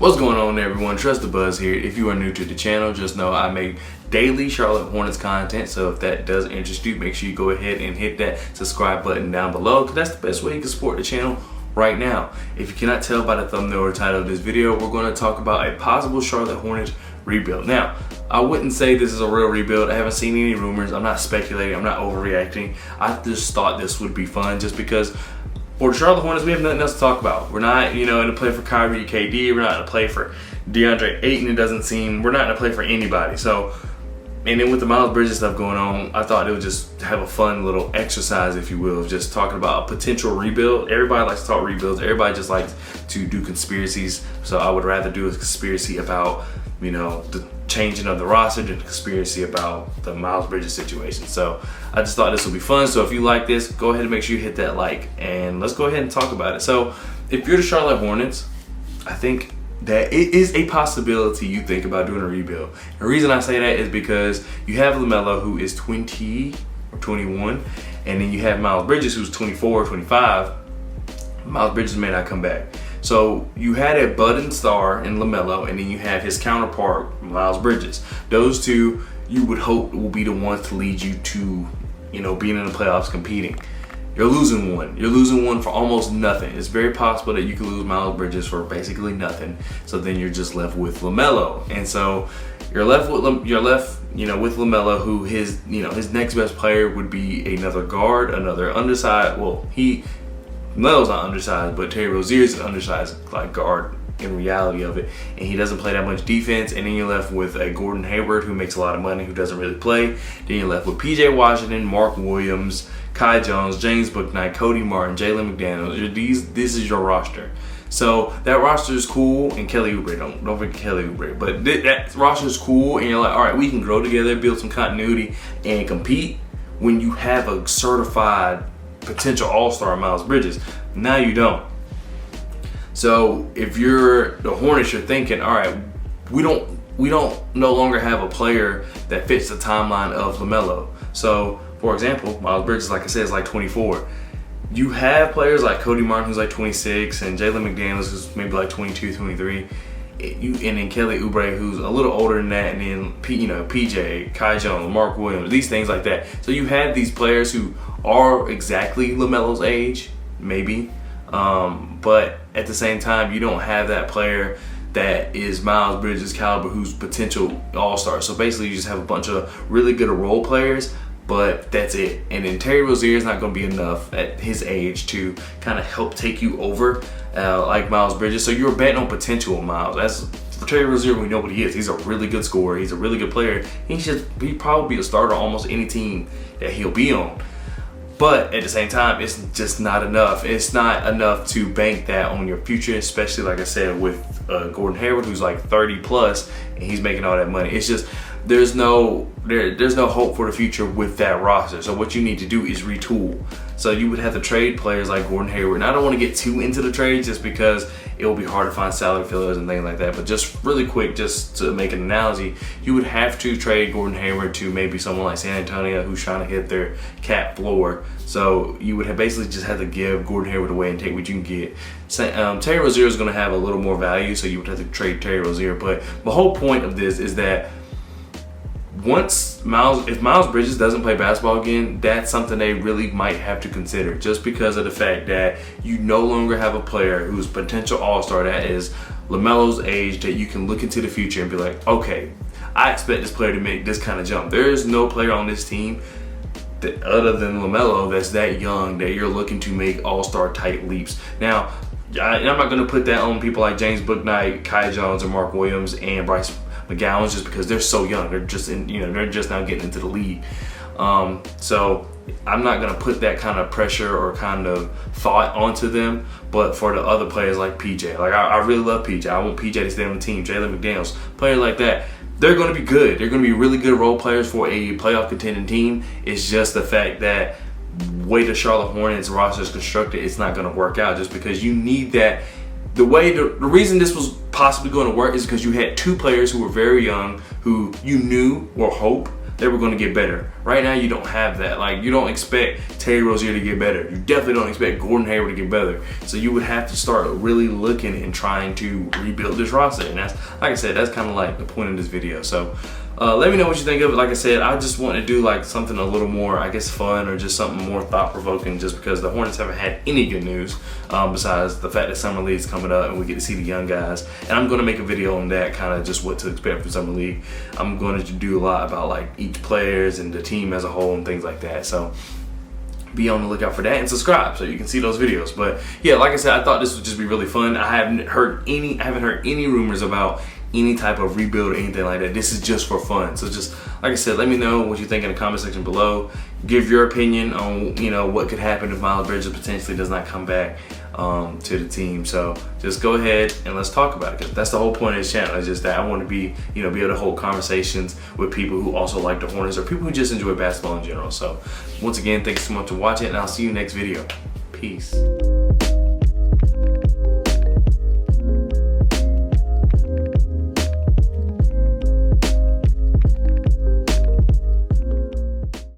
What's going on, everyone? Trust the Buzz here. If you are new to the channel, just know I make daily Charlotte Hornets content, so if that does interest you, make sure you go ahead and hit that subscribe button down below, because that's the best way you can support the channel right now. If you cannot tell by the thumbnail or title of this video, we're going to talk about a possible Charlotte Hornets rebuild. Now, I wouldn't say this is a real rebuild. I haven't seen any rumors. I'm not speculating. I'm not overreacting. I just thought this would be fun just because for the Charlotte Hornets, we have nothing else to talk about. We're not, in a play for Kyrie, KD. We're not in a play for DeAndre Ayton. It doesn't seem. We're not in a play for anybody. So, and then with the Miles Bridges stuff going on, I thought it would just have a fun little exercise, if you will, of just talking about a potential rebuild. Everybody likes to talk rebuilds. Everybody just likes to do conspiracies. So I would rather do a conspiracy about, the changing of the roster than a conspiracy about the Miles Bridges situation. So I just thought this would be fun. So if you like this, go ahead and make sure you hit that like, and let's go ahead and talk about it. So if you're the Charlotte Hornets, I think that it is a possibility you think about doing a rebuild. The reason I say that is because you have LaMelo, who is 20 or 21, and then you have Miles Bridges, who's 24 or 25. Miles Bridges may not come back. So you had a budding star in LaMelo, and then you have his counterpart, Miles Bridges. Those two, you would hope, will be the ones to lead you to, being in the playoffs, competing. You're losing one. You're losing one for almost nothing. It's very possible that you could lose Miles Bridges for basically nothing. So then you're just left with LaMelo, and so you're left with with LaMelo, who his next best player would be another guard, another undersized. Well, LaMelo's not undersized, but Terry Rozier's an undersized guard in reality of it, and he doesn't play that much defense. And then you're left with a Gordon Hayward who makes a lot of money, who doesn't really play. Then you're left with PJ Washington, Mark Williams, Kai Jones, James Bouknight, Cody Martin, Jalen McDaniels. This is your roster. So that roster is cool, and Kelly Oubre, don't forget Kelly Oubre. But that roster is cool, and you're like, all right, we can grow together, build some continuity, and compete when you have a certified potential all-star Miles Bridges. Now you don't. So if you're the Hornets, you're thinking, all right, we don't no longer have a player that fits the timeline of LaMelo. So for example, Miles Bridges, like I said, is like 24. You have players like Cody Martin, who's like 26, and Jalen McDaniels, who's maybe like 22, 23. And then Kelly Oubre, who's a little older than that, and then PJ, Kai Jones, Mark Williams, these things like that. So you have these players who are exactly LaMelo's age, maybe, but at the same time, you don't have that player that is Miles Bridges' caliber, who's potential all-star. So basically, you just have a bunch of really good role players, but that's it. And then Terry Rozier is not going to be enough at his age to kind of help take you over like Miles Bridges. So you're betting on potential of Miles. As for Terry Rozier, we know what he is. He's a really good scorer. He's a really good player. He'd probably be a starter on almost any team that he'll be on. But at the same time, it's just not enough. It's not enough to bank that on your future, especially, like I said, with Gordon Hayward, who's like 30 plus, and he's making all that money. It's just there's no hope for the future with that roster. So what you need to do is retool. So you would have to trade players like Gordon Hayward. And I don't want to get too into the trade just because it will be hard to find salary fillers and things like that. But just really quick, just to make an analogy, you would have to trade Gordon Hayward to maybe someone like San Antonio, who's trying to hit their cap floor. So you would have basically just had to give Gordon Hayward away and take what you can get. Terry Rozier is going to have a little more value, so you would have to trade Terry Rozier. But the whole point of this is that if Miles Bridges doesn't play basketball again, that's something they really might have to consider, just because of the fact that you no longer have a player who's potential all-star that is LaMelo's age, that you can look into the future and be like, okay, I expect this player to make this kind of jump. There is no player on this team that, other than LaMelo, that's that young that you're looking to make all-star type leaps. Now, I'm not going to put that on people like James Bouknight, Kai Jones, or Mark Williams, and Bryce McGowan, just because they're so young. They're just they're just now getting into the league. So I'm not gonna put that kind of pressure or kind of thought onto them. But for the other players like PJ, I really love PJ. I want PJ to stay on the team. Jalen McDaniels, players like that, they're gonna be good. They're gonna be really good role players for a playoff contending team. It's just the fact that the way the Charlotte Hornets roster is constructed, it's not gonna work out, just because you need that. The reason this was possibly going to work is because you had two players who were very young, who you knew or hope they were going to get better. Right now, you don't have that. Like, you don't expect Terry Rozier to get better. You definitely don't expect Gordon Hayward to get better. So you would have to start really looking and trying to rebuild this roster. And that's, like I said, that's kind of like the point of this video. So let me know what you think of it. Like I said, I just want to do like something a little more, I guess, fun, or just something more thought-provoking, just because the Hornets haven't had any good news besides the fact that Summer League is coming up and we get to see the young guys. And I'm going to make a video on that, kind of just what to expect from Summer League. I'm going to do a lot about like each players and the team as a whole and things like that. So be on the lookout for that and subscribe so you can see those videos. But yeah, like I said, I thought this would just be really fun. I haven't heard any rumors about any type of rebuild or anything like that. This is just for fun. So just, like I said, let me know what you think in the comment section below. Give your opinion on, you know, what could happen if Miles Bridges potentially does not come back to the team. So just go ahead and let's talk about it, because that's the whole point of this channel. It's just that I want to be, you know, be able to hold conversations with people who also like the Hornets, or people who just enjoy basketball in general. So once again, thanks so much for watching, and I'll see you next video. Peace.